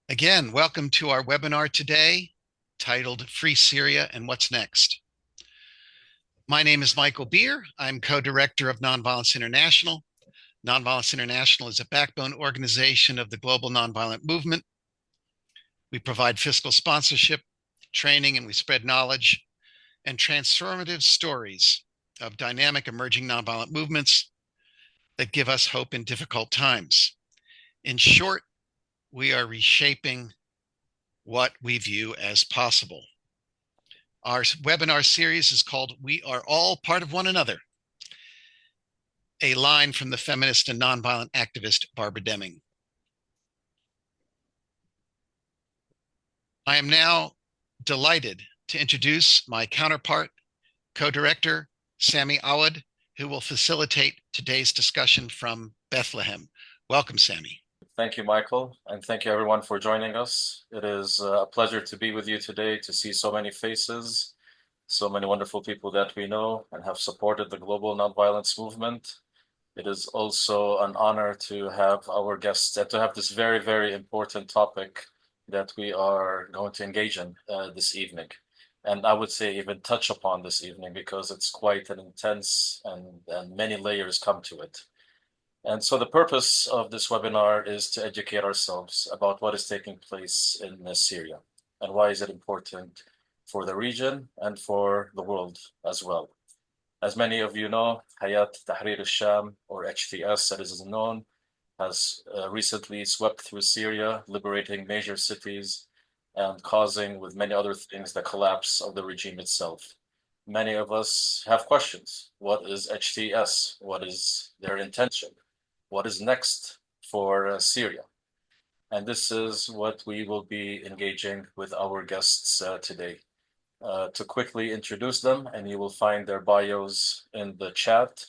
Again, welcome to our webinar today titled Free Syria and What's Next. My name is Michael Beer. I'm co-director of Nonviolence International. Nonviolence International is a backbone organization of the global nonviolent movement. We provide fiscal sponsorship, training, and we spread knowledge and transformative stories of dynamic emerging nonviolent movements that give us hope in difficult times. In short, we are reshaping what we view as possible. Our webinar series is called We Are All Part of One Another, a line from the feminist and nonviolent activist Barbara Deming. I am now delighted to introduce my counterpart, co-director Sami Awad, who will facilitate today's discussion from Bethlehem. Welcome, Sami. Thank you, Michael, and thank you everyone for joining us. It is a pleasure to be with you today, to see so many faces, so many wonderful people that we know and have supported the global nonviolence movement. It is also an honor to have our guests and to have this very, very important topic that we are going to engage in this evening. And I would say even touch upon this evening because it's quite an intense and many layers come to it. And so the purpose of this webinar is to educate ourselves about what is taking place in Syria and why is it important for the region and for the world as well. As many of you know, Hayat Tahrir al-Sham, or HTS as it is known, has recently swept through Syria, liberating major cities and causing, with many other things, the collapse of the regime itself. Many of us have questions. What is HTS? What is their intention? What is next for Syria? And this is what we will be engaging with our guests today. To quickly introduce them, and you will find their bios in the chat.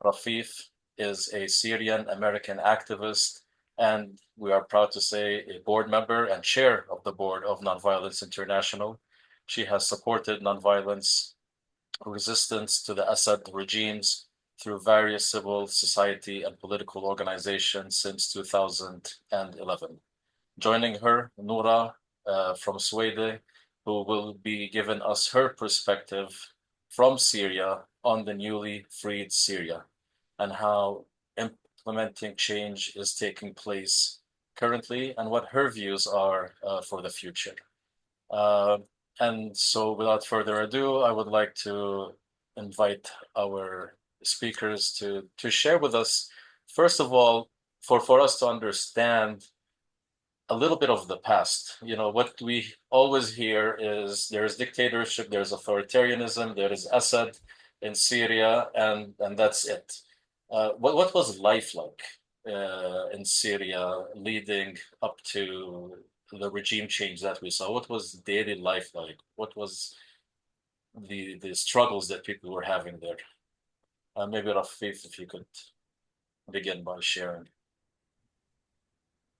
Rafif is a Syrian American activist, and we are proud to say a board member and chair of the board of Nonviolence International. She has supported nonviolence resistance to the Assad regimes through various civil society and political organizations since 2011. Joining her, Noura from Sweida, who will be giving us her perspective from Syria on the newly freed Syria and how implementing change is taking place currently and what her views are for the future. And so without further ado, I would like to invite our speakers to share with us, first of all, for us to understand a little bit of the past. You know, what we always hear is there is dictatorship, there's authoritarianism, there is Assad in Syria, and that's it. What was life like in Syria leading up to the regime change that we saw? What was daily life like? What was the struggles that people were having there? Maybe Rafif, if you could begin by sharing.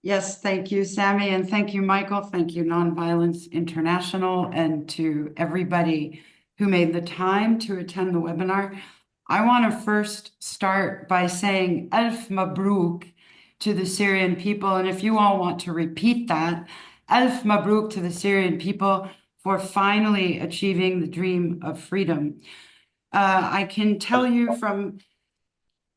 Yes, thank you, Sami, and thank you, Michael. Thank you, Nonviolence International, and to everybody who made the time to attend the webinar. I want to first start by saying Alf Mabruk to the Syrian people, and if you all want to repeat that, Alf Mabruk to the Syrian people for finally achieving the dream of freedom. I can tell you from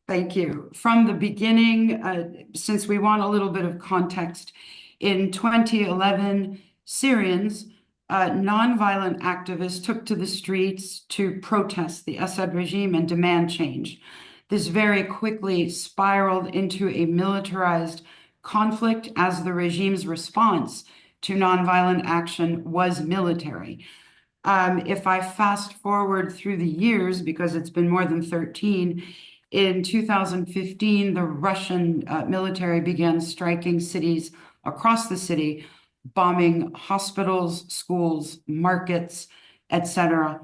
Thank you. From the beginning, since we want a little bit of context, in 2011, Syrians, nonviolent activists took to the streets to protest the Assad regime and demand change. This very quickly spiraled into a militarized conflict as the regime's response to nonviolent action was military. If I fast forward through the years, because it's been more than 13, in 2015, the Russian military began striking cities across the city, bombing hospitals, schools, markets, etc.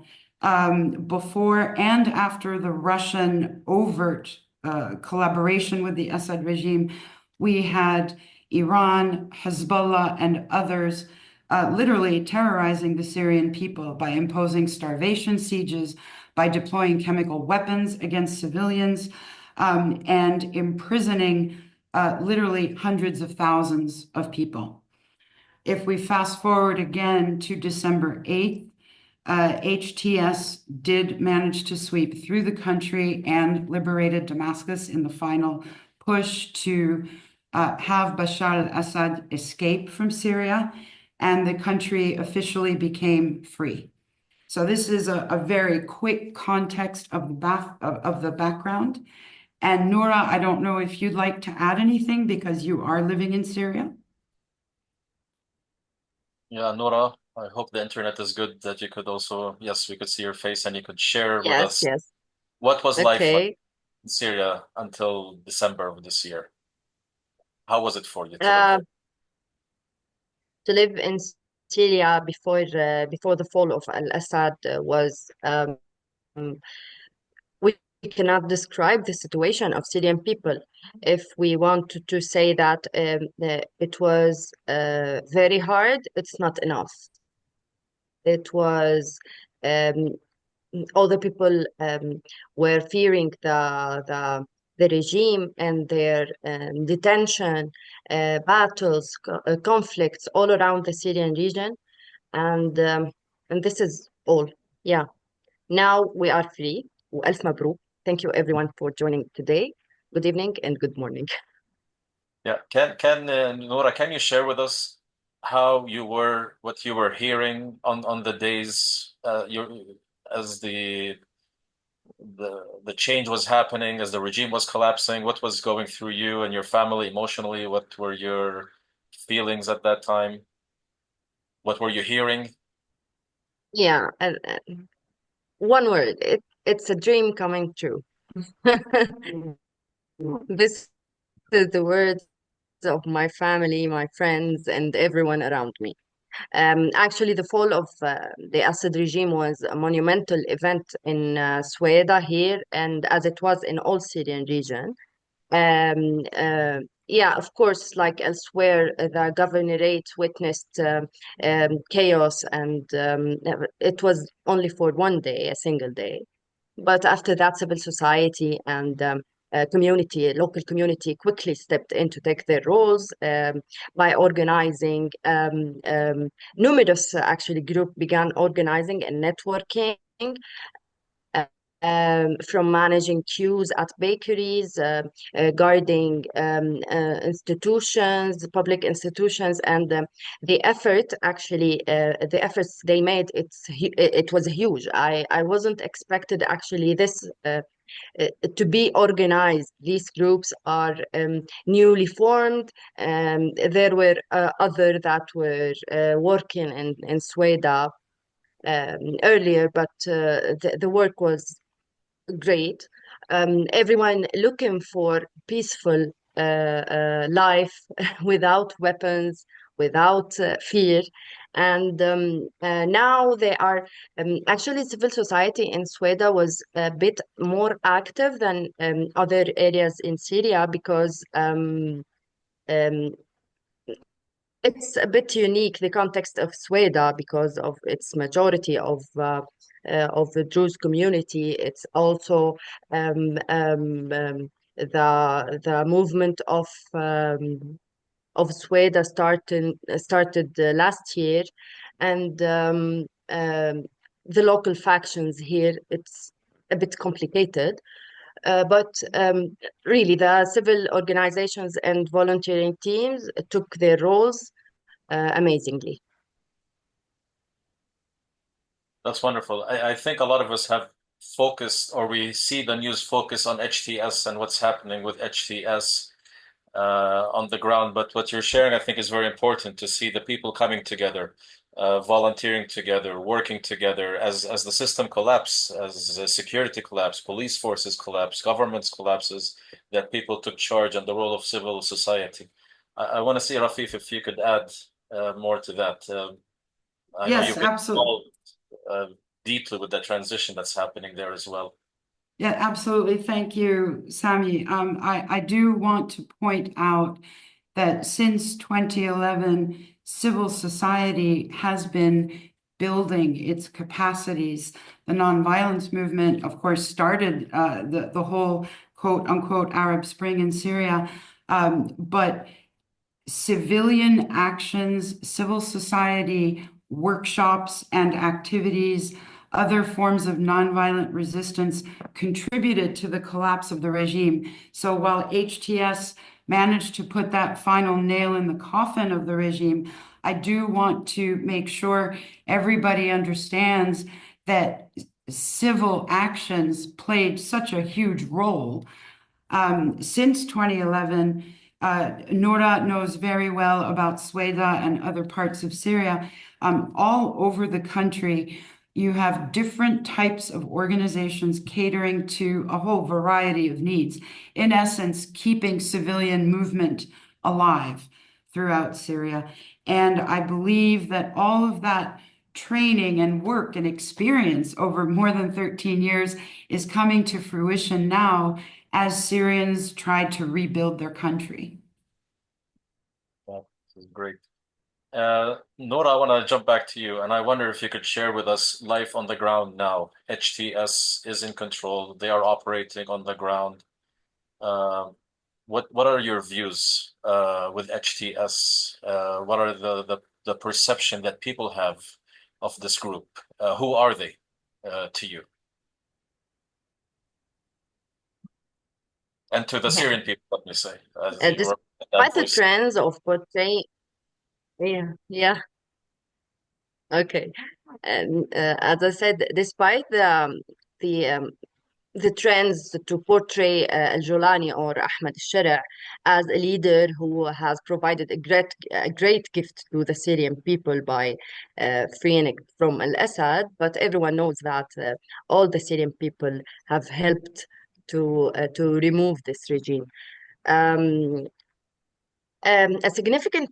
Before and after the Russian overt collaboration with the Assad regime, we had Iran, Hezbollah, and others literally terrorizing the Syrian people by imposing starvation sieges, by deploying chemical weapons against civilians, and imprisoning literally hundreds of thousands of people. if we fast forward again to December 8th, HTS did manage to sweep through the country and liberated Damascus in the final push to have Bashar al-Assad escape from Syria, and the country officially became free. So this is a very quick context of the background. And Noura, I don't know if you'd like to add anything because you are living in Syria. Yeah, Nora, I hope the internet is good that you could also, yes, we could see your face and you could share with Yes, us yes. what was life like Okay. in Syria until December of this year. How was it for you to live Uh, there? to live in Syria before the fall of al-Assad was we cannot describe the situation of Syrian people. If we want to say that it was very hard, it's not enough. It was um, all the people were fearing the regime and their detention, battles, conflicts all around the Syrian region, and um, and this is all. Yeah. Now we are free. وألف مبروك. Thank you everyone for joining today. Good evening and good morning. Yeah, can Nora, can you share with us how you were, what you were hearing on the days as the change was happening, as the regime was collapsing, what was going through you and your family emotionally? What were your feelings at that time? What were you hearing? Yeah, one word. It's a dream coming true. This is the words of my family, my friends, and everyone around me. Actually, the fall of the Assad regime was a monumental event in Sweida here, and as it was in all Syrian region. Um, uh, yeah, of course, like elsewhere, the governorate witnessed chaos, and it was only for one day, a single day. But after that, civil society and local community quickly stepped in to take their roles by organizing. Numerous actually group began organizing and networking from managing queues at bakeries, guarding institutions, public institutions, and the efforts they made, it was huge. I wasn't expected actually this. To be organized. These groups are newly formed. There were other that were working in Sweida earlier, but the work was great. Everyone looking for peaceful life without weapons, without fear. And now they are actually civil society in Sweden was a bit more active than other areas in Syria because um, it's a bit unique, the context of Sweden, because of its majority of the Druze community. It's also the movement of Sweden started last year, and the local factions here. It's a bit complicated. But really, the civil organizations and volunteering teams took their roles amazingly. That's wonderful. I think a lot of us have focused, or we see the news focus on HTS and what's happening with HTS on the ground. But what you're sharing, I think, is very important to see the people coming together, volunteering together, working together as the system collapse, as the security collapse, police forces collapse, governments collapses, that people took charge and the role of civil society. I want to see, Rafif, if you could add more to that. I know Yes, you've been absolutely. involved deeply with the transition that's happening there as well. Yeah, absolutely. Thank you, Sami. I do want to point out that since 2011, civil society has been building its capacities. The nonviolence movement, of course, started the whole quote unquote Arab Spring in Syria, but civilian actions, civil society workshops and activities, other forms of nonviolent resistance contributed to the collapse of the regime. So while HTS managed to put that final nail in the coffin of the regime, I do want to make sure everybody understands that civil actions played such a huge role. Since 2011, Noura knows very well about Sweida and other parts of Syria. All over the country, you have different types of organizations catering to a whole variety of needs. In essence, keeping civilian movement alive throughout Syria. And I believe that all of that training and work and experience over more than 13 years is coming to fruition now as Syrians try to rebuild their country. This is great. Nora, I want to jump back to you, and I wonder if you could share with us life on the ground now. HTS is in control; they are operating on the ground. What are your views with HTS? What are the perception that people have of this group? Who are they to you? And to the Syrian people, let me say, as you were that Despite the voice. trends of portraying, yeah, okay. And as I said, despite the um, the trends to portray Al-Jolani or Ahmed al-Shara as a leader who has provided a great gift to the Syrian people by freeing it from Al-Assad, but everyone knows that all the Syrian people have helped to remove this regime. Um, a significant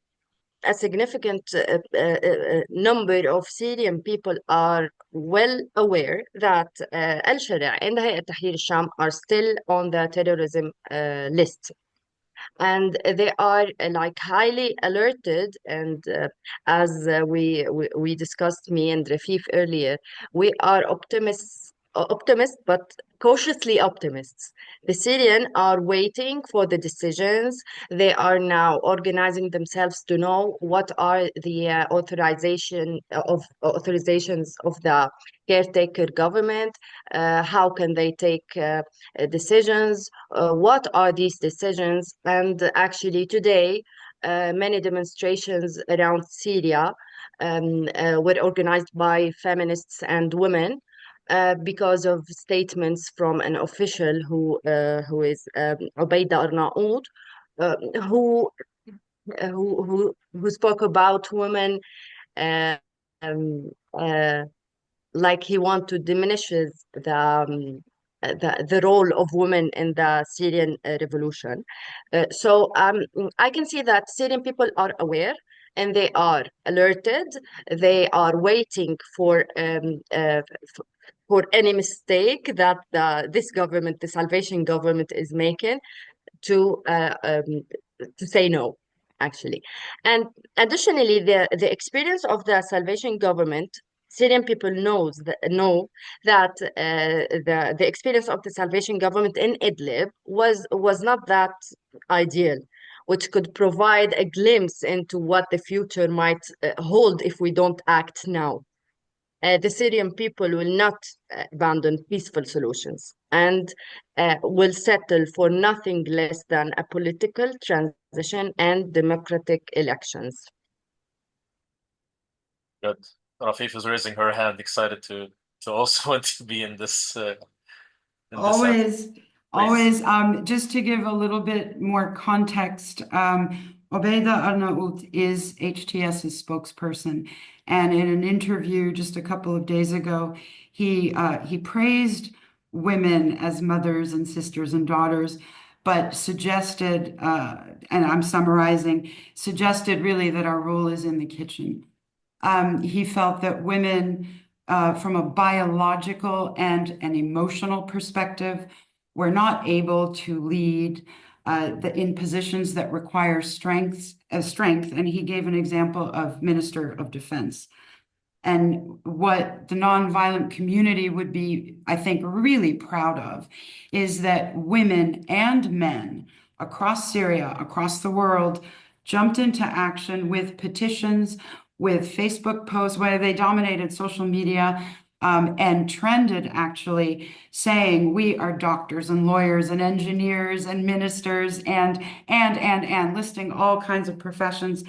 number of Syrian people are well aware that Al-Sharia and Hayat Tahrir al-Sham are still on the terrorism list. And they are like highly alerted. And as we discussed, me and Rafif earlier, we are optimists, but cautiously optimists. The Syrian are waiting for the decisions. They are now organizing themselves to know what are the authorizations of the caretaker government. How can they take decisions? What are these decisions? And actually, today, many demonstrations around Syria were organized by feminists and women because of statements from an official who is Ubaida Arnaoud, uh, who, who spoke about women uh, um, uh, like he want to diminishes the role of women in the Syrian revolution. So I can see that Syrian people are aware and they are alerted. They are waiting for any mistake that this government, the Salvation government, is making to uh, um, to say no, actually. And additionally, the experience of the Salvation government, Syrian people know that the experience of the Salvation government in Idlib was not that ideal, which could provide a glimpse into what the future might hold if we don't act now. The Syrian people will not abandon peaceful solutions and will settle for nothing less than a political transition and democratic elections. Good. Rafif is raising her hand, excited to also want to be in this Always, Please. always, just to give a little bit more context, Obeida Arnaout is HTS's spokesperson. And in an interview just a couple of days ago, he praised women as mothers and sisters and daughters, but suggested, and I'm summarizing, suggested really that our role is in the kitchen. He felt that women, from a biological and an emotional perspective, were not able to lead in positions that require strength. And he gave an example of Minister of Defense. And what the nonviolent community would be, I think, really proud of is that women and men across Syria, across the world, jumped into action with petitions, with Facebook posts, where they dominated social media, and trended actually saying we are doctors and lawyers and engineers and ministers and listing all kinds of professions.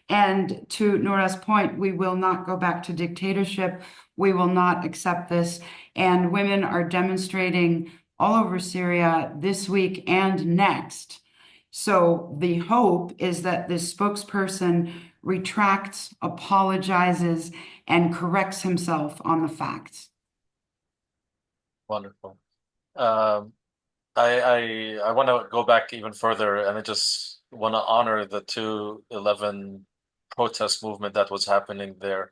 And to Noura's point, we will not go back to dictatorship. We will not accept this. And women are demonstrating all over Syria this week and next. So the hope is that this spokesperson retracts, apologizes, and corrects himself on the facts. Wonderful. I want to go back even further, and I just want to honor the 2/11 protest movement that was happening there.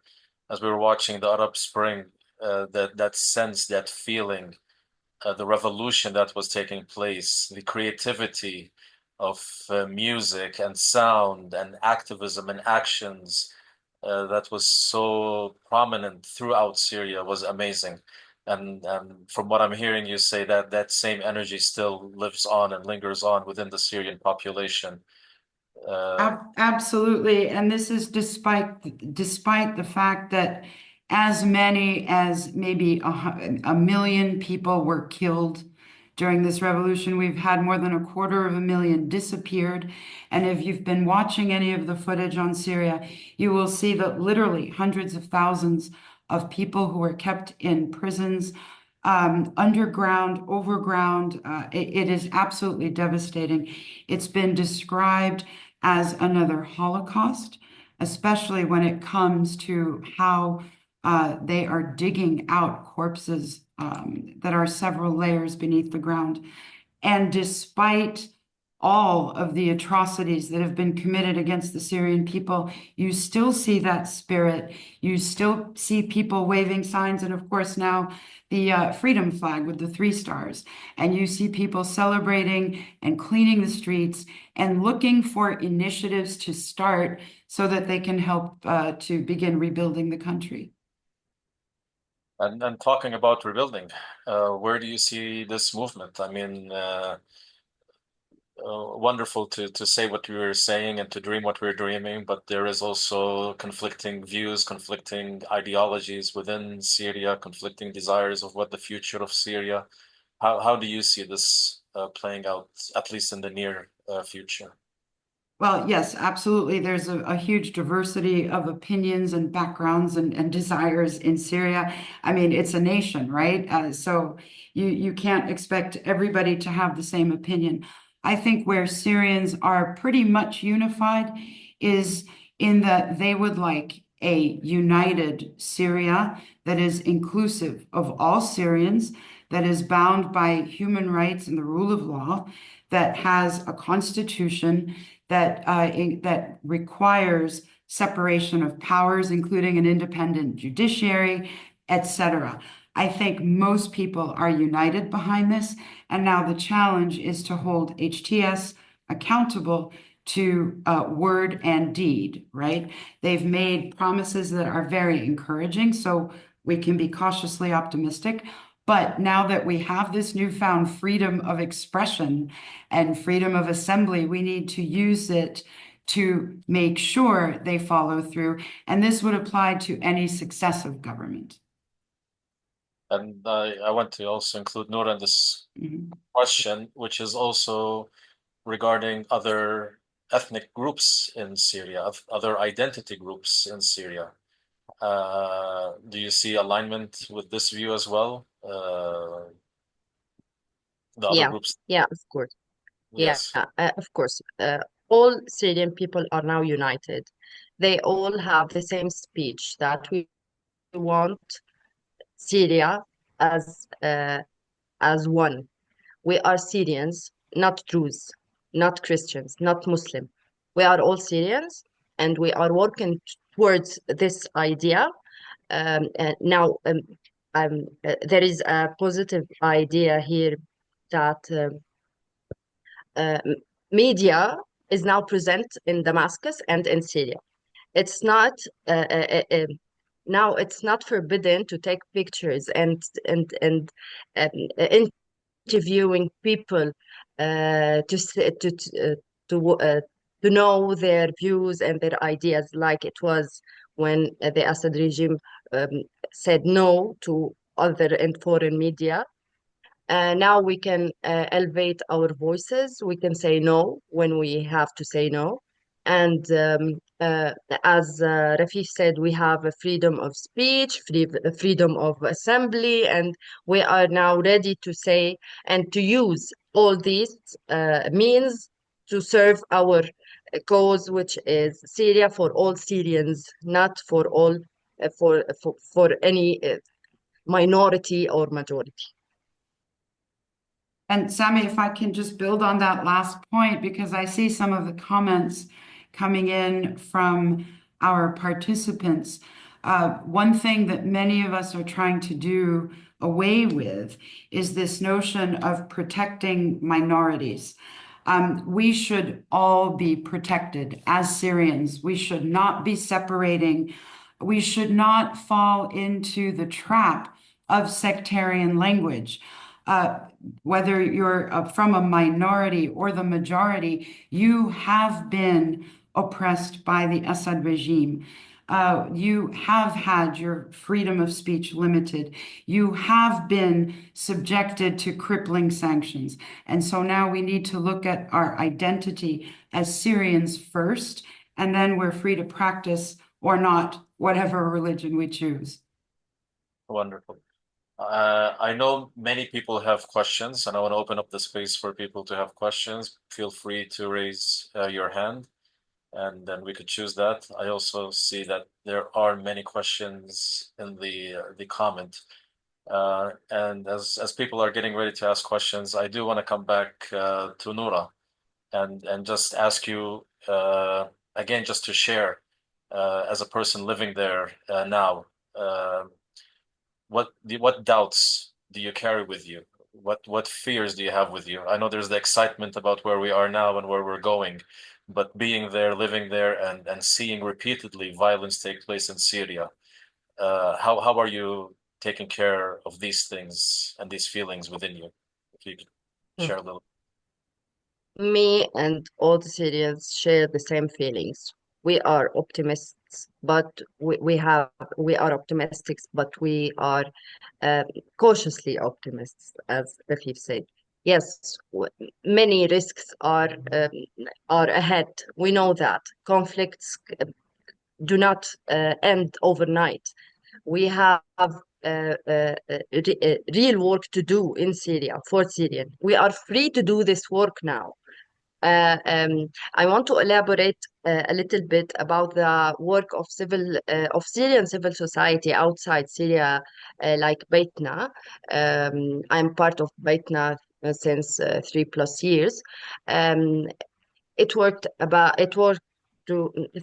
As we were watching the Arab Spring, that sense, that feeling, the revolution that was taking place, the creativity of music and sound and activism and actions that was so prominent throughout Syria was amazing. And from what I'm hearing you say, that that same energy still lives on and lingers on within the Syrian population. Absolutely. And this is despite the fact that as many as maybe a million people were killed during this revolution. We've had more than 250,000 disappeared. And if you've been watching any of the footage on Syria, you will see that literally hundreds of thousands of people who were kept in prisons, underground, overground. It is absolutely devastating. It's been described as another Holocaust, especially when it comes to how they are digging out corpses that are several layers beneath the ground. And despite all of the atrocities that have been committed against the Syrian people, you still see that spirit. You still see people waving signs, and of course now the freedom flag with the 3 stars. And you see people celebrating and cleaning the streets and looking for initiatives to start so that they can help to begin rebuilding the country. And talking about rebuilding, where do you see this movement? I mean, wonderful to say what we were saying and to dream what we're dreaming, but there is also conflicting views, conflicting ideologies within Syria, conflicting desires of what the future of Syria. How do you see this playing out, at least in the near future? Well, yes, absolutely. There's a huge diversity of opinions and backgrounds and desires in Syria. I mean, it's a nation, right? So you can't expect everybody to have the same opinion. I think where Syrians are pretty much unified is in that they would like a united Syria that is inclusive of all Syrians, that is bound by human rights and the rule of law, that has a constitution that requires separation of powers, including an independent judiciary, etc. I think most people are united behind this, and now the challenge is to hold HTS accountable to word and deed, right? They've made promises that are very encouraging, so we can be cautiously optimistic. But now that we have this newfound freedom of expression and freedom of assembly, we need to use it to make sure they follow through. And this would apply to any successive government. And I want to also include Noura in this question, which is also regarding other ethnic groups in Syria, other identity groups in Syria. Do you see alignment with this view as well? The other groups? Yeah, of course. Yes. Of course. All Syrian people are now united. They all have the same speech that we want Syria as one. We are Syrians, not Druze, not Christians, not Muslim. We are all Syrians, and we are working towards this idea. Now, there is a positive idea here that media is now present in Damascus and in Syria. It's not now it's not forbidden to take pictures and interviewing people to to know their views and their ideas, like it was when the Assad regime said no to other and foreign media. Now we can elevate our voices. We can say no when we have to say no. And as Rafif said, we have a freedom of speech, freedom of assembly, and we are now ready to say and to use all these means to serve our cause, which is Syria for all Syrians, not for all for any minority or majority. And Sami, if I can just build on that last point, because I see some of the comments coming in from our participants. One thing that many of us are trying to do away with is this notion of protecting minorities. We should all be protected as Syrians. We should not be separating. We should not fall into the trap of sectarian language. Whether you're from a minority or the majority, you have been oppressed by the Assad regime. You have had your freedom of speech limited. You have been subjected to crippling sanctions. And so now we need to look at our identity as Syrians first, and then we're free to practice or not whatever religion we choose. Wonderful. I know many people have questions, and I want to open up the space for people to have questions. Feel free to raise your hand, and then we could choose that. I also see that there are many questions in the comment. And as people are getting ready to ask questions, I do want to come back to Noura and just ask you again, just to share as a person living there now. What doubts do you carry with you? What fears do you have with you? I know there's the excitement about where we are now and where we're going, but being there, living there, and seeing repeatedly violence take place in Syria, how are you taking care of these things and these feelings within you? If you could share a little. Me and all the Syrians share the same feelings. We are optimists, but we are optimists, but we are cautiously optimists, as Rafif said. Yes, many risks are ahead. We know that conflicts do not end overnight. We have real work to do in Syria for Syrian. We are free to do this work now. I want to elaborate a little bit about the work of Syrian civil society outside Syria, like Baytna. I'm part of Baytna since 3+ years. It worked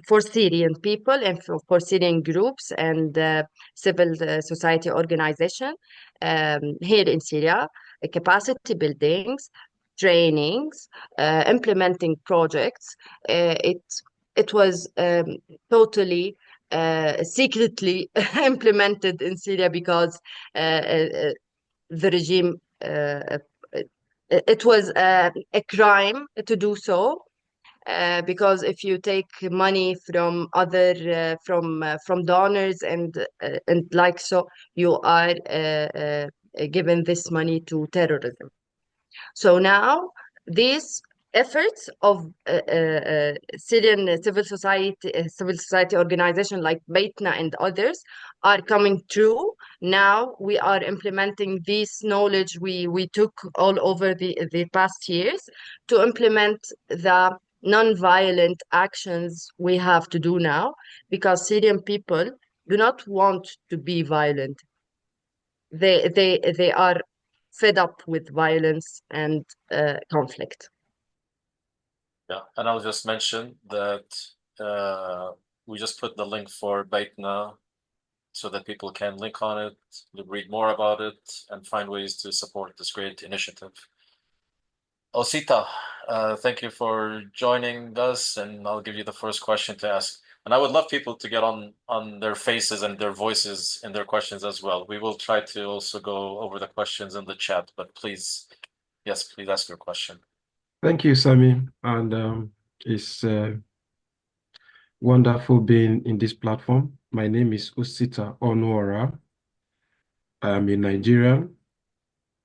for Syrian people and for Syrian groups and civil society organization here in Syria, capacity buildings, trainings, implementing projects. It was totally secretly implemented in Syria because the regime it was a crime to do so. Because if you take money from other from donors and like so, you are given this money to terrorism. So now these efforts of Syrian civil society organization like Baytna and others are coming true. Now we are implementing this knowledge we took all over the past years to implement the nonviolent actions we have to do now, because Syrian people do not want to be violent. They are fed up with violence and conflict. Yeah, and I'll just mention that we just put the link for Baytna so that people can link on it, read more about it, and find ways to support this great initiative. Osita, thank you for joining us, and I'll give you the first question to ask. And I would love people to get on their faces and their voices and their questions as well. We will try to also go over the questions in the chat, but please, yes, please ask your question. Thank you, Sami. And It's wonderful being in this platform. My name is Osita Onwara. I am a Nigerian,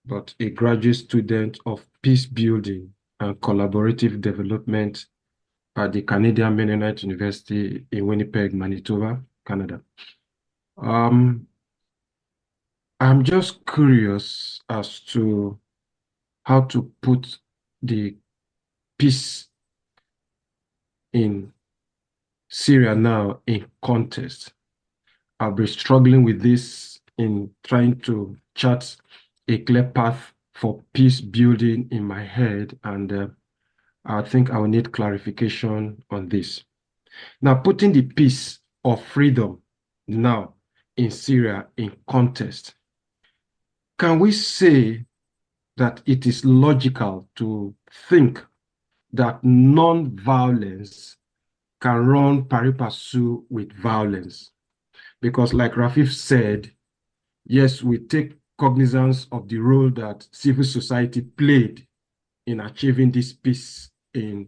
but a graduate student of peace building and collaborative development at the Canadian Mennonite University in Winnipeg, Manitoba, Canada. I'm just curious as to how to put the peace in Syria now in context. I've been struggling with this in trying to chart a clear path for peace building in my head, and I think I will need clarification on this. Now, putting the peace or freedom now in Syria in context, can we say that it is logical to think that non-violence can run pari passu with violence? Because like Rafif said, yes, we take cognizance of the role that civil society played in achieving this peace in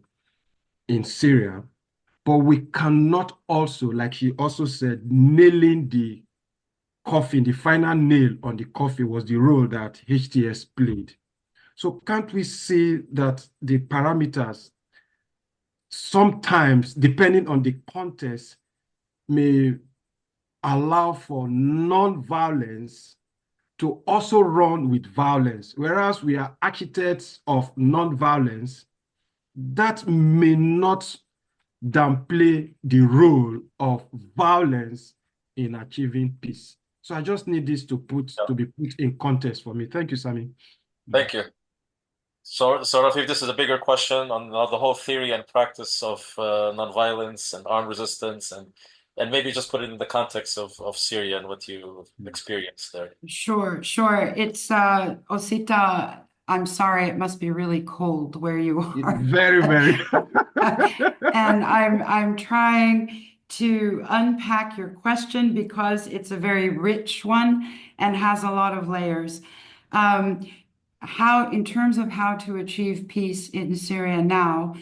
Syria, but we cannot also, like he also said, nailing the coffin, the final nail on the coffin was the role that HTS played. So can't we see that the parameters sometimes, depending on the context, may allow for non-violence to also run with violence, whereas we are architects of non-violence, that may not downplay the role of violence in achieving peace. So I just need this to be put in context for me. Thank you, Sami. Thank you. So Rafif, this is a bigger question on the whole theory and practice of nonviolence and armed resistance, and maybe just put it in the context of Syria and what you experienced there. Sure. It's Osita, I'm sorry, it must be really cold where you are. Very, very. And I'm trying to unpack your question because it's a very rich one and has a lot of layers. In terms of how to achieve peace in Syria now,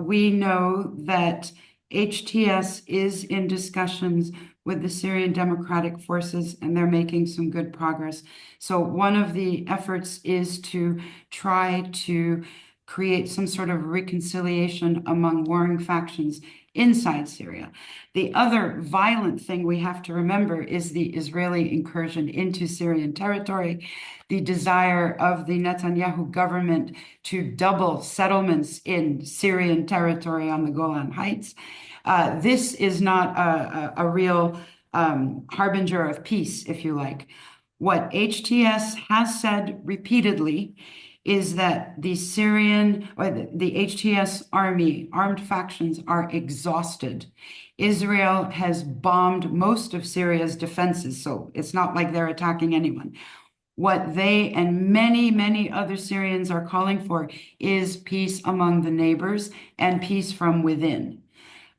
we know that HTS is in discussions with the Syrian Democratic Forces, and they're making some good progress. So one of the efforts is to try to create some sort of reconciliation among warring factions inside Syria. The other violent thing we have to remember is the Israeli incursion into Syrian territory, the desire of the Netanyahu government to double settlements in Syrian territory on the Golan Heights. This is not a real harbinger of peace, if you like. What HTS has said repeatedly is that the Syrian or the HTS army, armed factions, are exhausted. Israel has bombed most of Syria's defenses, so it's not like they're attacking anyone. What they and many, many other Syrians are calling for is peace among the neighbors and peace from within.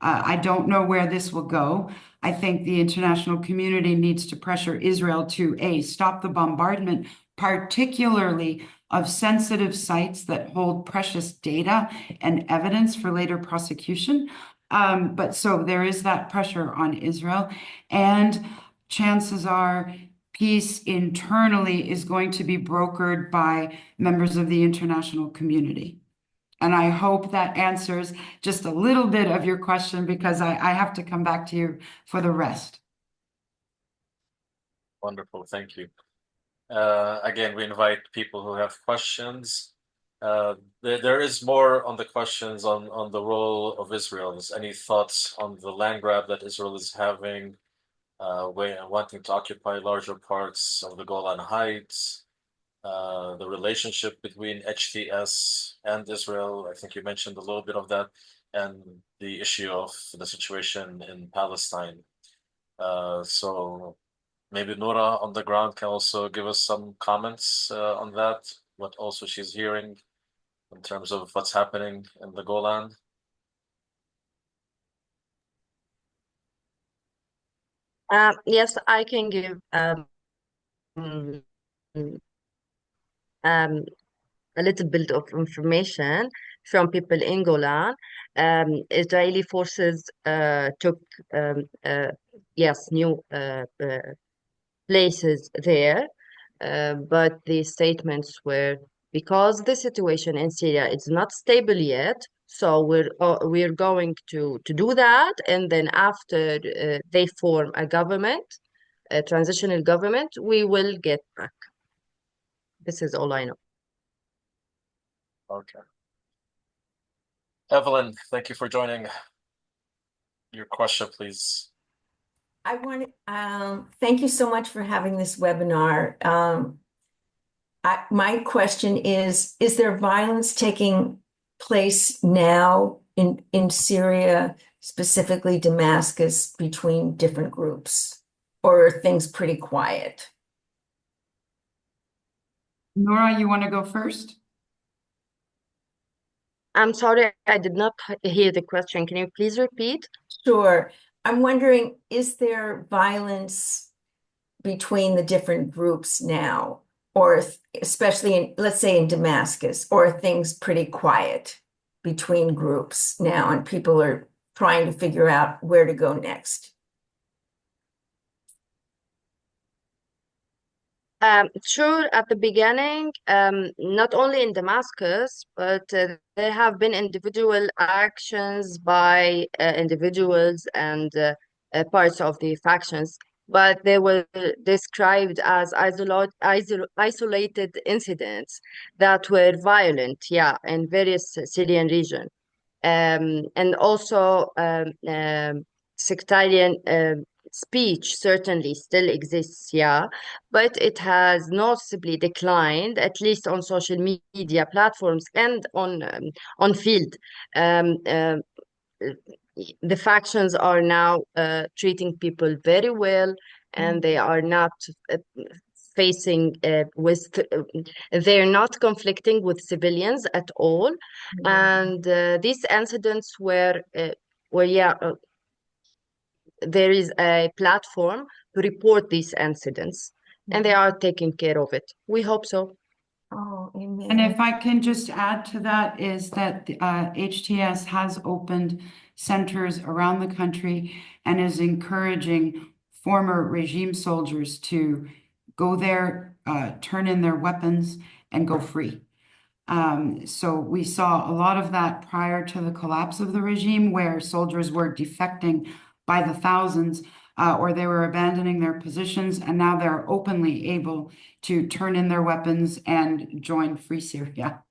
I don't know where this will go. I think the international community needs to pressure Israel to A, stop the bombardment, particularly of sensitive sites that hold precious data and evidence for later prosecution. But so there is that pressure on Israel, and chances are peace internally is going to be brokered by members of the international community. And I hope that answers just a little bit of your question, because I have to come back to you for the rest. Wonderful, thank you. Again, we invite people who have questions. There is more on the questions on the role of Israel. Is any thoughts on the land grab that Israel is having, wanting to occupy larger parts of the Golan Heights? The relationship between HTS and Israel, I think you mentioned a little bit of that, and the issue of the situation in Palestine. So maybe Noura on the ground can also give us some comments on that, what also she's hearing in terms of what's happening in the Golan. Yes, I can give a little bit of information. from people in Golan. Israeli forces took yes, new places there, but the statements were because the situation in Syria is not stable yet, so we're going to do that, and then after they form a government, a transitional government, we will get back. This is all I know. Okay. Evelyn, thank you for joining. Your question, please. I want to thank you so much for having this webinar. My question is there violence taking place now in Syria, specifically Damascus, between different groups, or are things pretty quiet? Noura, you want to go first? I'm sorry, I did not hear the question. Can you please repeat? Sure. I'm wondering, is there violence between the different groups now, or especially in, let's say, in Damascus, or are things pretty quiet between groups now and people are trying to figure out where to go next? Sure, at the beginning, not only in Damascus, but there have been individual actions by individuals and parts of the factions, but they were described as isolated incidents that were violent, yeah, in various Syrian regions. And also sectarian speech certainly still exists, yeah, but it has noticeably declined, at least on social media platforms and on field. The factions are now treating people very well, and they are not facing they're not conflicting with civilians at all. And these incidents were yeah, there is a platform to report these incidents, and they are taking care of it. We hope so. Oh, amen. And if I can just add to that, is that HTS has opened centers around the country and is encouraging former regime soldiers to go there, turn in their weapons, and go free. So we saw a lot of that prior to the collapse of the regime, where soldiers were defecting by the thousands, or they were abandoning their positions, and now they're openly able to turn in their weapons and join Free Syria.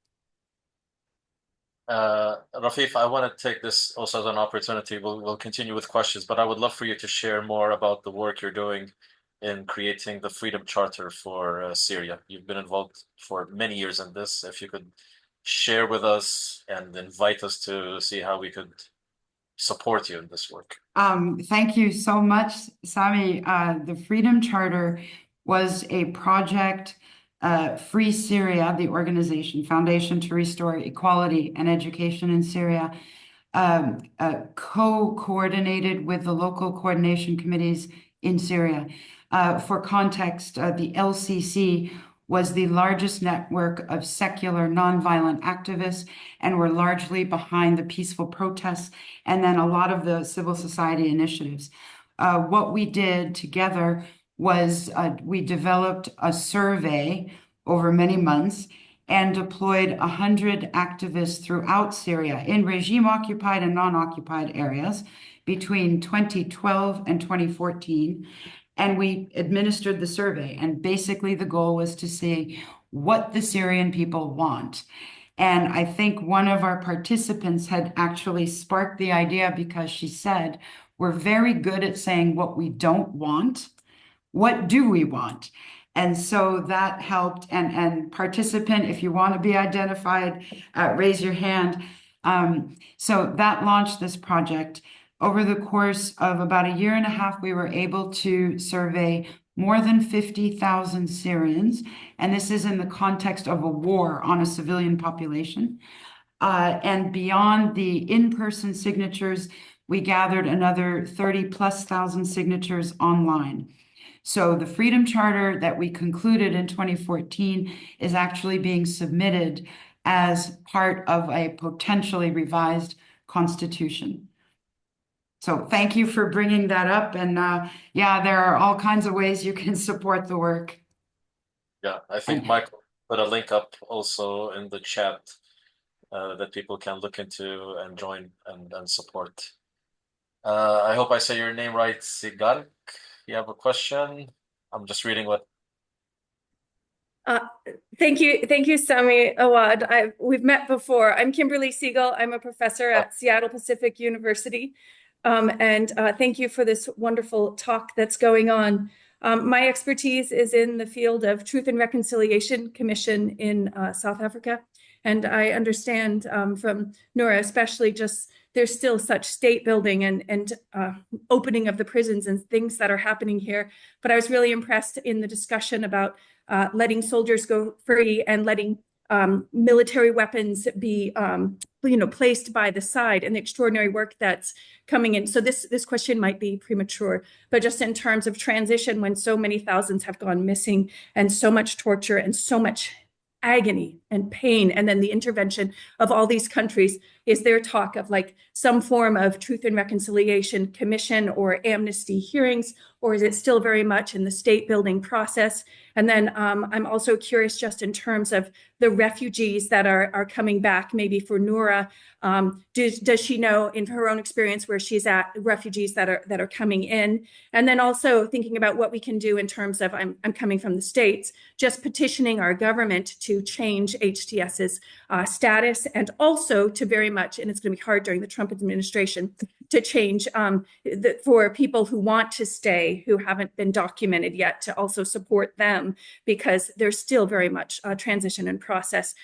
Rafif, I want to take this also as an opportunity. We'll continue with questions, but I would love for you to share more about the work you're doing in creating the Freedom Charter for Syria. You've been involved for many years in this. If you could share with us and invite us to see how we could support you in this work. Thank you so much, Sami. The Freedom Charter was a project, Free Syria, the organization, Foundation to Restore Equality and Education in Syria, co-coordinated with the local coordination committees in Syria. For context, the LCC was the largest network of secular nonviolent activists and were largely behind the peaceful protests and then a lot of the civil society initiatives. What we did together was we developed a survey over many months and deployed 100 activists throughout Syria in regime-occupied and non-occupied areas between 2012 and 2014. And we administered the survey. And basically the goal was to see what the Syrian people want. And I think one of our participants had actually sparked the idea because she said, we're very good at saying what we don't want. What do we want? And so that helped. And participant, if you want to be identified, raise your hand. So that launched this project. Over the course of about a year and a half, we were able to survey more than 50,000 Syrians. And this is in the context of a war on a civilian population. And beyond the in-person signatures, we gathered another 30,000+ signatures online. So the Freedom Charter that we concluded in 2014 is actually being submitted as part of a potentially revised constitution. So thank you for bringing that up. And yeah, there are all kinds of ways you can support the work. Yeah, I think Michael put a link up also in the chat that people can look into and join and support. I hope I say your name right, Sigark. You have a question? I'm just reading what. Thank you, Sami Awad. We've met before. I'm Kimberly Siegel. I'm a professor at Seattle Pacific University. And thank you for this wonderful talk that's going on. My expertise is in the field of Truth and Reconciliation Commission in South Africa. And I understand from Noura, especially just there's still such state building and opening of the prisons and things that are happening here. But I was really impressed in the discussion about letting soldiers go free and letting military weapons be placed by the side, and the extraordinary work that's coming in. So this question might be premature, but just in terms of transition, when so many thousands have gone missing and so much torture and so much agony and pain, and then the intervention of all these countries, is there talk of like some form of Truth and Reconciliation Commission or amnesty hearings, or is it still very much in the state building process? And then I'm also curious just in terms of the refugees that are coming back, maybe for Noura, does she know in her own experience where she's at, refugees that are coming in? And then also thinking about what we can do in terms of, I'm coming from the States, just petitioning our government to change HTS's status, and also to very much, and it's going to be hard during the Trump administration, to change for people who want to stay, who haven't been documented yet, to also support them, because there's still very much transition and process.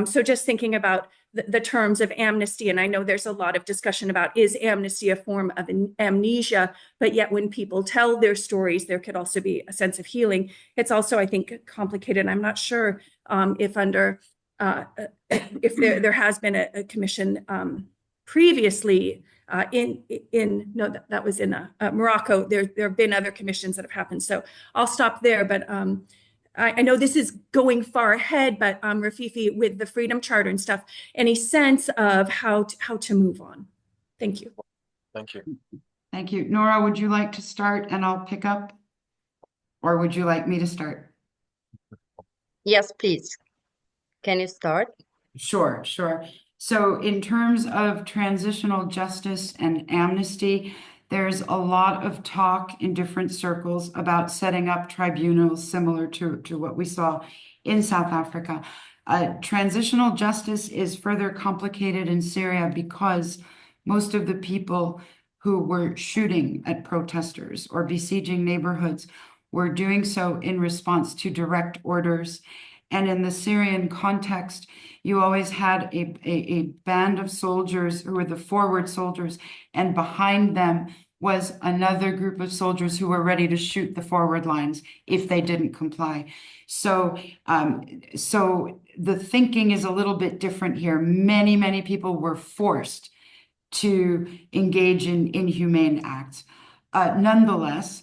So just thinking about the terms of amnesty, and I know there's a lot of discussion about, is amnesty a form of amnesia? But yet when people tell their stories, there could also be a sense of healing. It's also, I think, complicated. I'm not sure if under if there has been a commission previously that was in Morocco. There have been other commissions that have happened. So I'll stop there. But I know this is going far ahead, but Rafifi, with the Freedom Charter and stuff, any sense of how to move on? Thank you. Thank you. Thank you. Noura, would you like to start and I'll pick up? Or would you like me to start? Yes, please. Can you start? Sure. So in terms of transitional justice and amnesty, there's a lot of talk in different circles about setting up tribunals similar to what we saw in South Africa. Transitional justice is further complicated in Syria because most of the people who were shooting at protesters or besieging neighborhoods were doing so in response to direct orders. And in the Syrian context, you always had a band of soldiers who were the forward soldiers, and behind them was another group of soldiers who were ready to shoot the forward lines if they didn't comply. So the thinking is a little bit different here. Many people were forced to engage in inhumane acts. Nonetheless,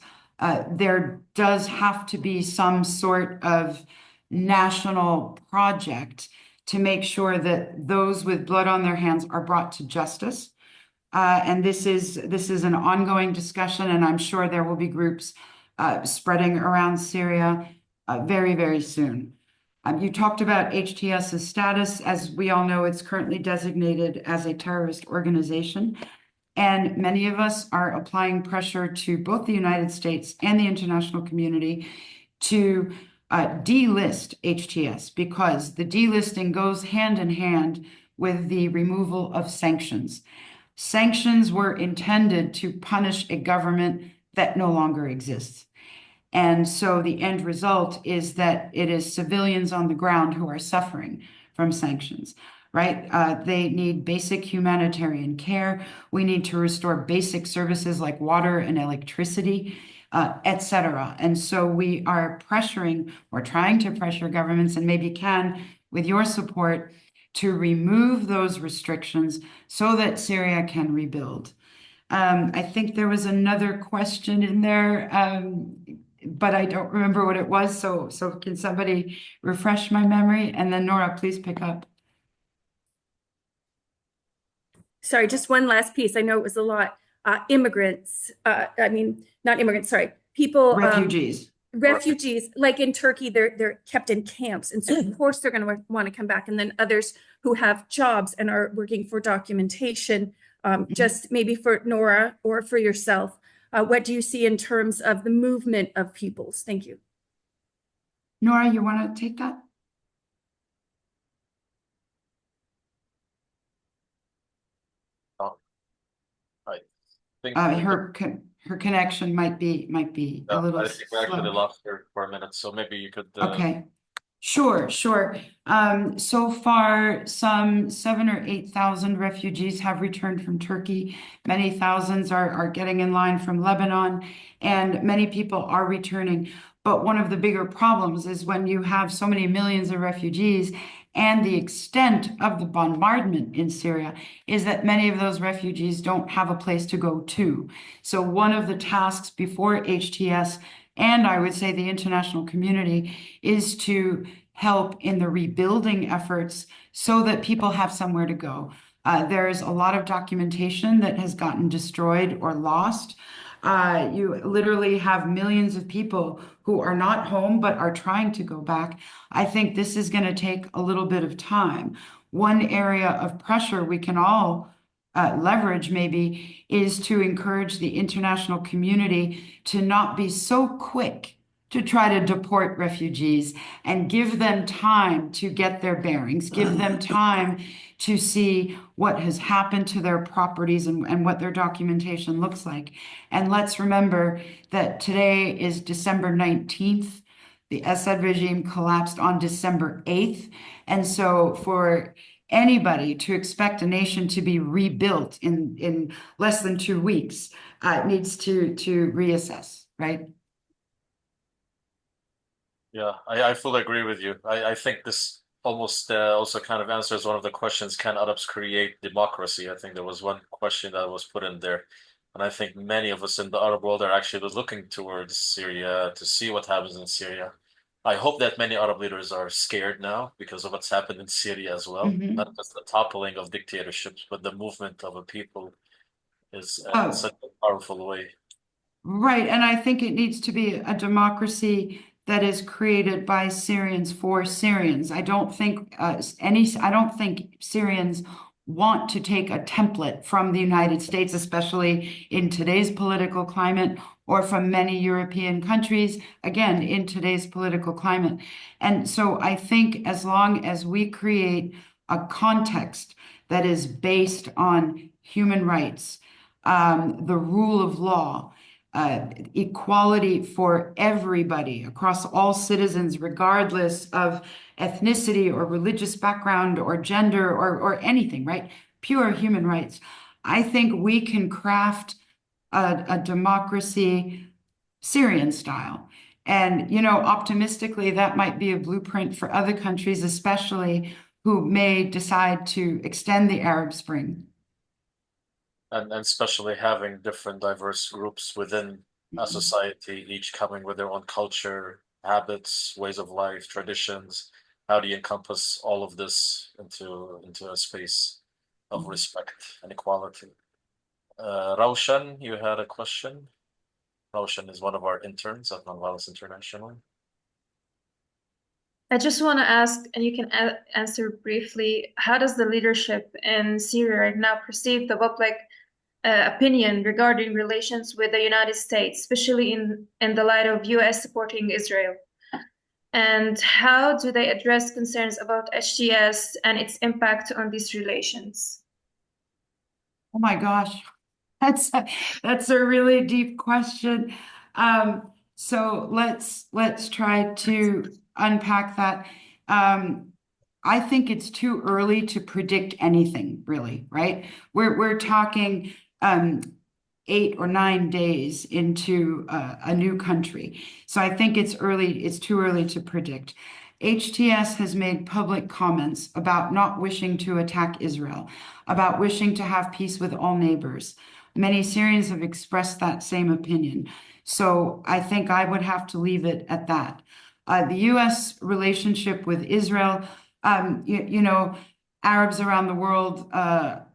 there does have to be some sort of national project to make sure that those with blood on their hands are brought to justice. And this is an ongoing discussion, and I'm sure there will be groups spreading around Syria very soon. You talked about HTS's status. As we all know, it's currently designated as a terrorist organization. And many of us are applying pressure to both the United States and the international community to delist HTS, because the delisting goes hand in hand with the removal of sanctions. Sanctions were intended to punish a government that no longer exists. And so the end result is that it is civilians on the ground who are suffering from sanctions, right? They need basic humanitarian care. We need to restore basic services like water and electricity, etc. And so we are pressuring, or trying to pressure governments, and maybe can, with your support, to remove those restrictions so that Syria can rebuild. I think there was another question in there, but I don't remember what it was. So can somebody refresh my memory? And then Noura, please pick up. sorry, just one last piece. I know it was a lot. Immigrants, I mean, not immigrants, sorry, people, refugees, like in Turkey, they're kept in camps. And so of course they're going to want to come back. And then others who have jobs and are working for documentation, just maybe for Noura or for yourself, what do you see in terms of the movement of peoples? Thank you. Noura, you want to take that? I think her connection might be a little I think we actually slow. lost her for a minute, so maybe you could. Okay, sure. So far, some 7,000 or 8,000 refugees have returned from Turkey. Many thousands are getting in line from Lebanon, and many people are returning. But one of the bigger problems is when you have so many millions of refugees and the extent of the bombardment in Syria is that many of those refugees don't have a place to go to. So one of the tasks before HTS, and I would say the international community, is to help in the rebuilding efforts so that people have somewhere to go. There's a lot of documentation that has gotten destroyed or lost. You literally have millions of people who are not home but are trying to go back. I think this is going to take a little bit of time. One area of pressure we can all leverage maybe is to encourage the international community to not be so quick to try to deport refugees and give them time to get their bearings, give them time to see what has happened to their properties and what their documentation looks like. And let's remember that today is December 19th. The Assad regime collapsed on December 8th. And so for anybody to expect a nation to be rebuilt in less than 2 weeks needs to reassess, right? Yeah, I fully agree with you. I think this almost also kind of answers one of the questions, can Arabs create democracy? I think there was one question that was put in there. And I think many of us in the Arab world are actually looking towards Syria to see what happens in Syria. I hope that many Arab leaders are scared now because of what's happened in Syria as well. Not just the toppling of dictatorships, but the movement of a people is in such a powerful way. Right, and I think it needs to be a democracy that is created by Syrians for Syrians. I don't think Syrians want to take a template from the United States, especially in today's political climate, or from many European countries, again, in today's political climate. And so I think as long as we create a context that is based on human rights, the rule of law, equality for everybody across all citizens, regardless of ethnicity or religious background or gender or anything, right? Pure human rights. I think we can craft a democracy Syrian style. And, optimistically, that might be a blueprint for other countries, especially who may decide to extend the Arab Spring. And especially having different diverse groups within a society, each coming with their own culture, habits, ways of life, traditions. How do you encompass all of this into a space of respect and equality? Raushan, you had a question. Raushan is one of our interns at Nonviolence International. I just want to ask, and you can answer briefly, how does the leadership in Syria right now perceive the public opinion regarding relations with the United States, especially in the light of US supporting Israel? And how do they address concerns about HTS and its impact on these relations? Oh my gosh, that's a really deep question. So let's try to unpack that. I think it's too early to predict anything, really, right? We're talking 8 or 9 days into a new country. So I think it's too early to predict. HTS has made public comments about not wishing to attack Israel, about wishing to have peace with all neighbors. Many Syrians have expressed that same opinion. So I think I would have to leave it at that. The US relationship with Israel, Arabs around the world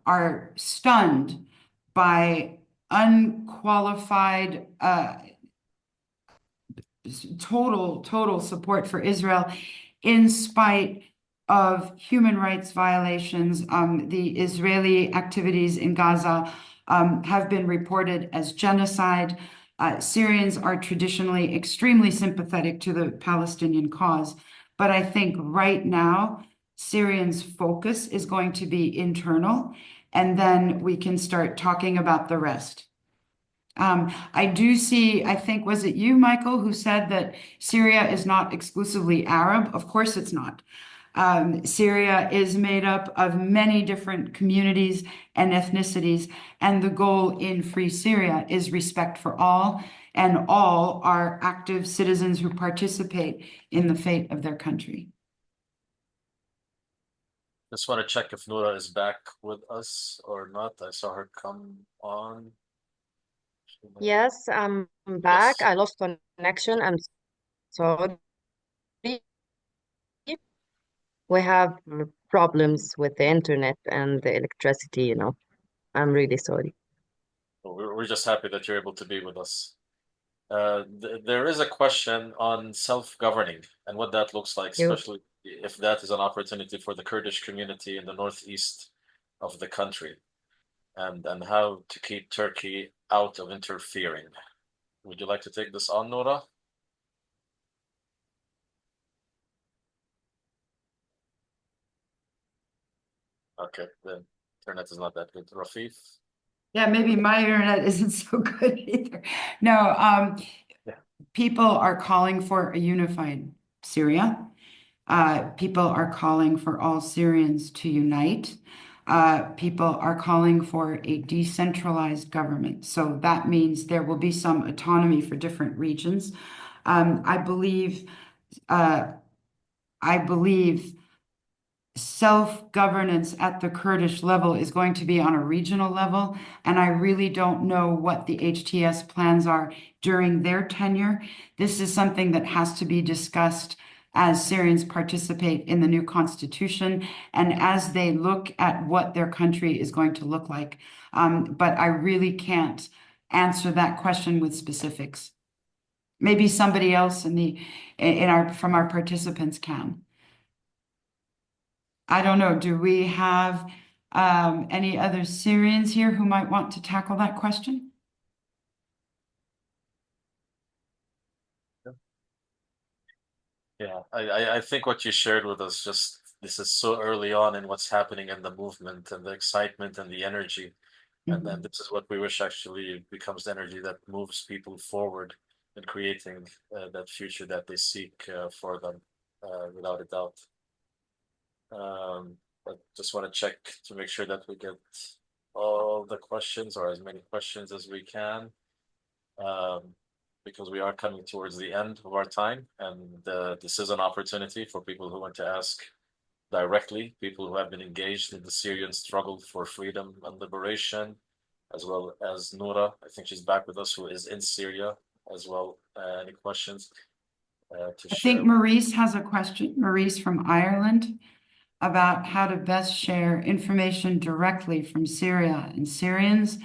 are stunned by unqualified total support for Israel in spite of human rights violations. The Israeli activities in Gaza have been reported as genocide. Syrians are traditionally extremely sympathetic to the Palestinian cause, but I think right now Syrians' focus is going to be internal, and then we can start talking about the rest. I do see, I think, was it you, Michael, who said that Syria is not exclusively Arab? Of course it's not. Syria is made up of many different communities and ethnicities, and the goal in Free Syria is respect for all, and all are active citizens who participate in the fate of their country. Just want to check if Noura is back with us or not. I saw her come on. Yes, I'm back. Yes. I lost connection. I'm sorry. We have problems with the internet and the electricity, you know. I'm really sorry. We're just happy that you're able to be with us. There is a question on self-governing and what that looks like, You, especially if that is an opportunity for the Kurdish community in the northeast of the country, and how to keep Turkey out of interfering. Would you like to take this on, Noura? Okay, the internet is not that good. Rafif? Yeah, maybe my internet isn't so good either. No, Yeah. people are calling for a unified Syria. People are calling for all Syrians to unite. People are calling for a decentralized government. So that means there will be some autonomy for different regions. I believe self-governance at the Kurdish level is going to be on a regional level, and I really don't know what the HTS plans are during their tenure. This is something that has to be discussed as Syrians participate in the new constitution and as they look at what their country is going to look like. But I really can't answer that question with specifics. Maybe somebody else from our participants can. I don't know. Do we have any other Syrians here who might want to tackle that question? Yeah, I think what you shared with us, just this is so early on in what's happening in the movement and the excitement and the energy. And then this is what we wish actually becomes the energy that moves people forward in creating that future that they seek for them, without a doubt. But just want to check to make sure that we get all the questions or as many questions as we can, because we are coming towards the end of our time, and this is an opportunity for people who want to ask directly, people who have been engaged in the Syrian struggle for freedom and liberation, as well as Noura. I think she's back with us, who is in Syria as well. Any questions to I share? think Maurice has a question, Maurice from Ireland, about how to best share information directly from Syria and Syrians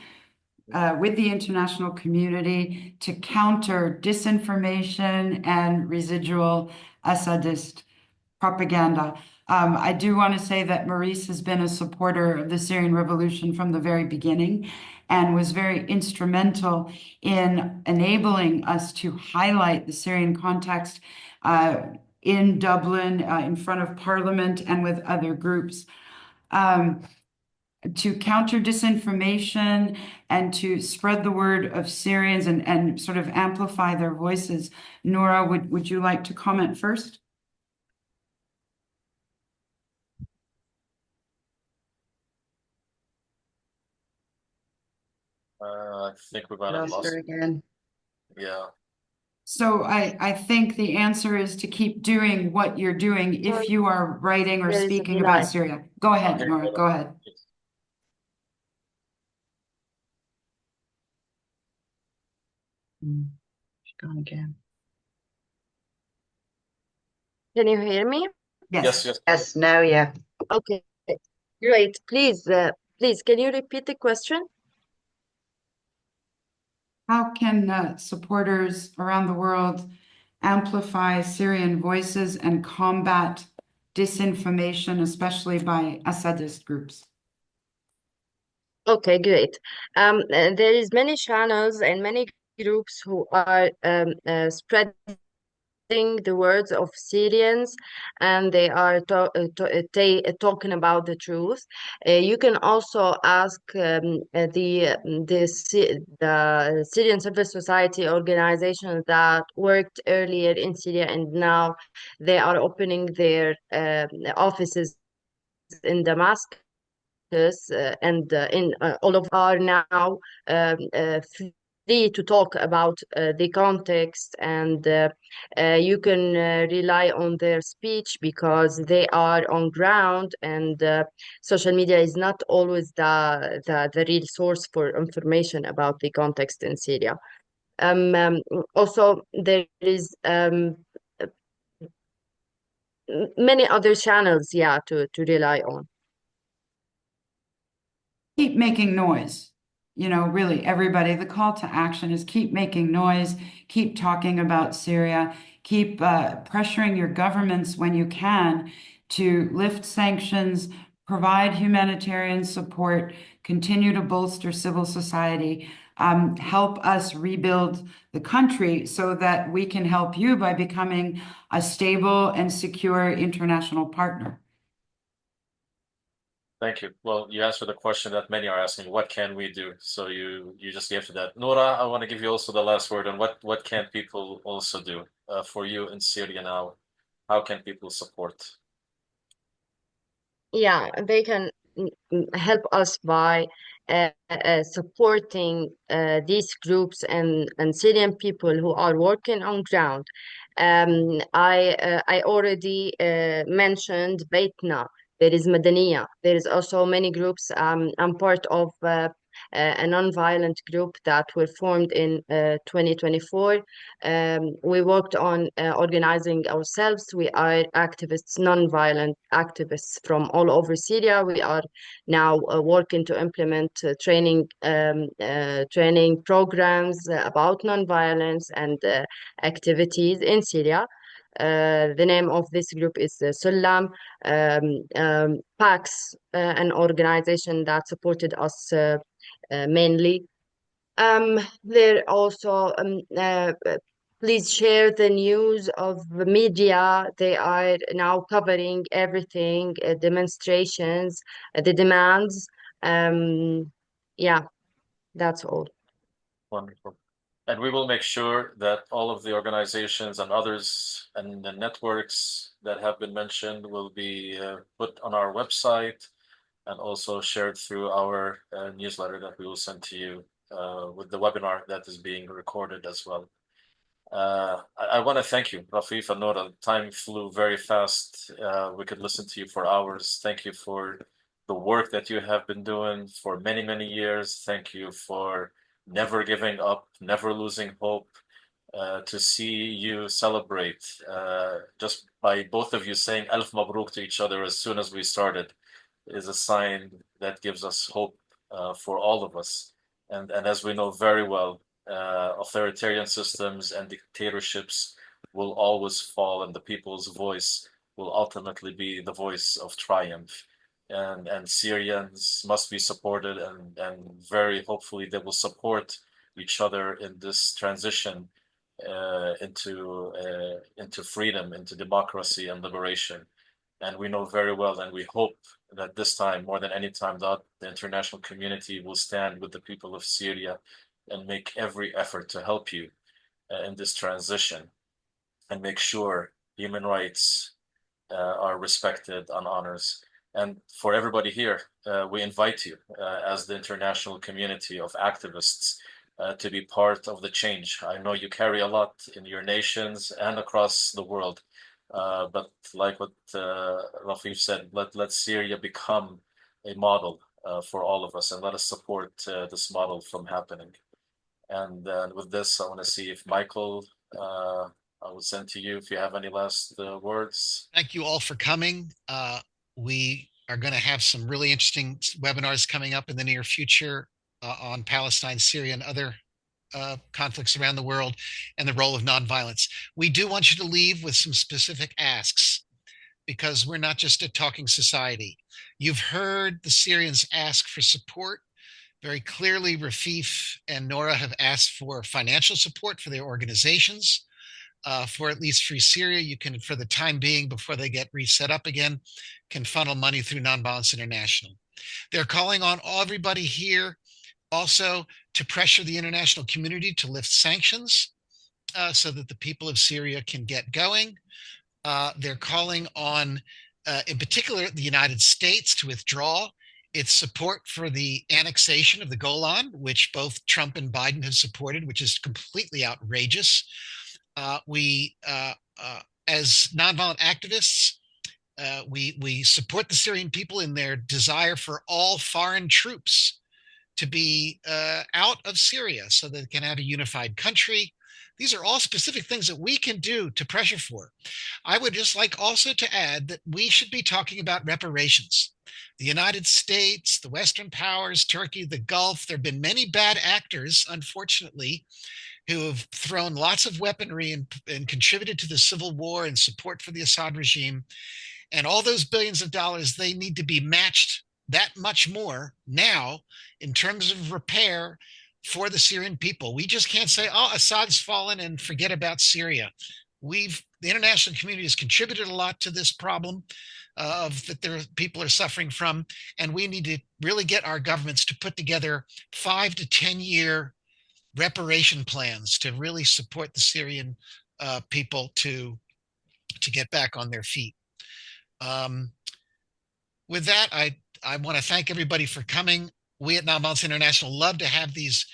with the international community to counter disinformation and residual Assadist propaganda. I do want to say that Maurice has been a supporter of the Syrian revolution from the very beginning and was very instrumental in enabling us to highlight the Syrian context in Dublin, in front of Parliament and with other groups. To counter disinformation and to spread the word of Syrians and sort of amplify their voices. Noura, would you like to comment first? I think we might have lost lost. her again. Yeah. So I think the answer is to keep doing what you're doing if you are writing or There is a speaking about delay. Syria. Go ahead, Okay, Noura, go ahead. She's gone again. Can you hear me? Yes. Yes. Yes, now, yeah. Okay, great. Please Please, can you repeat the question? How can supporters around the world amplify Syrian voices and combat disinformation, especially by Assadist groups? Okay, great. There is many channels and many groups who are spreading the words of Syrians, and they are talking about the truth. You can also ask the Syrian civil society organizations that worked earlier in Syria, and now they are opening their offices in Damascus. And in all of are now free to talk about the context, and you can rely on their speech because they are on ground, and social media is not always the real source for information about the context in Syria. Also, there is many other channels, yeah, to rely on. Keep making noise. You know, really, everybody, the call to action is keep making noise, keep talking about Syria, keep pressuring your governments when you can to lift sanctions, provide humanitarian support, continue to bolster civil society, help us rebuild the country so that we can help you by becoming a stable and secure international partner. Thank you. Well, you answered the question that many are asking, what can we do? So you just gave to that. Noura, I want to give you also the last word on what can people also do for you in Syria now? How can people support? Yeah, they can help us by supporting these groups and Syrian people who are working on ground. I already mentioned Baytna. There is Madaniya. There is also many groups. I'm part of a non-violent group that were formed in 2024. We worked on organizing ourselves. We are activists, non-violent activists from all over Syria. We are now working to implement training programs about non-violence and activities in Syria. The name of this group is Salam. PAX, an organization that supported us mainly. There also, please share the news of the media. They are now covering everything, demonstrations, the demands. Yeah, that's all. Wonderful. And we will make sure that all of the organizations and others and the networks that have been mentioned will be put on our website and also shared through our newsletter that we will send to you with the webinar that is being recorded as well. I want to thank you, Rafif and Noura. Time flew very fast. We could listen to you for hours. Thank you for the work that you have been doing for many, many years. Thank you for never giving up, never losing hope. To see you celebrate just by both of you saying Alf Mabruk to each other as soon as we started is a sign that gives us hope for all of us. And as we know very well, authoritarian systems and dictatorships will always fall, and the people's voice will ultimately be the voice of triumph. And Syrians must be supported, and very hopefully they will support each other in this transition into freedom, into democracy and liberation. And we know very well, and we hope that this time, more than any time, that the international community will stand with the people of Syria and make every effort to help you in this transition and make sure human rights are respected and honors. And for everybody here, we invite you as the international community of activists to be part of the change. I know you carry a lot in your nations and across the world, but like what Rafif said, let Syria become a model for all of us, and let us support this model from happening. And with this, I want to see if Michael, I will send to you if you have any last words. Thank you all for coming. We are going to have some really interesting webinars coming up in the near future on Palestine, Syria, and other conflicts around the world, and the role of nonviolence. We do want you to leave with some specific asks, because we're not just a talking society. You've heard the Syrians ask for support. Very clearly, Rafif and Noura have asked for financial support for their organizations. For at least Free Syria, you can, for the time being, before they get reset up again, can funnel money through Nonviolence International. They're calling on everybody here also to pressure the international community to lift sanctions so that the people of Syria can get going. They're calling on, in particular, the United States to withdraw its support for the annexation of the Golan, which both Trump and Biden have supported, which is completely outrageous. We, as nonviolent activists, we support the Syrian people in their desire for all foreign troops to be out of Syria so that they can have a unified country. These are all specific things that we can do to pressure for. I would just like also to add that we should be talking about reparations. The United States, the Western powers, Turkey, the Gulf, there have been many bad actors, unfortunately, who have thrown lots of weaponry and contributed to the civil war and support for the Assad regime. And all those billions of dollars, they need to be matched that much more now in terms of repair for the Syrian people. We just can't say, oh, Assad's fallen and forget about Syria. The international community has contributed a lot to this problem that their people are suffering from. And we need to really get our governments to put together 5 to 10 year reparation plans to really support the Syrian people to get back on their feet. With that, I want to thank everybody for coming. We at Nonviolence International love to have these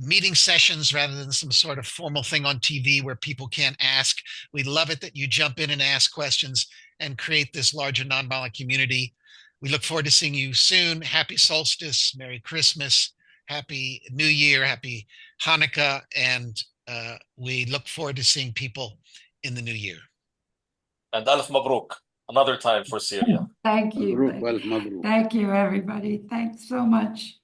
meeting sessions rather than some sort of formal thing on TV where people can't ask. We love it that you jump in and ask questions and create this larger nonviolent community. We look forward to seeing you soon. Happy solstice, Merry Christmas, Happy New Year, Happy Hanukkah, and we look forward to seeing people in the new year. And Alf Mabruk, another time for Syria. Thank you. مبروك والف مبروك. Thank you, everybody. Thanks so much.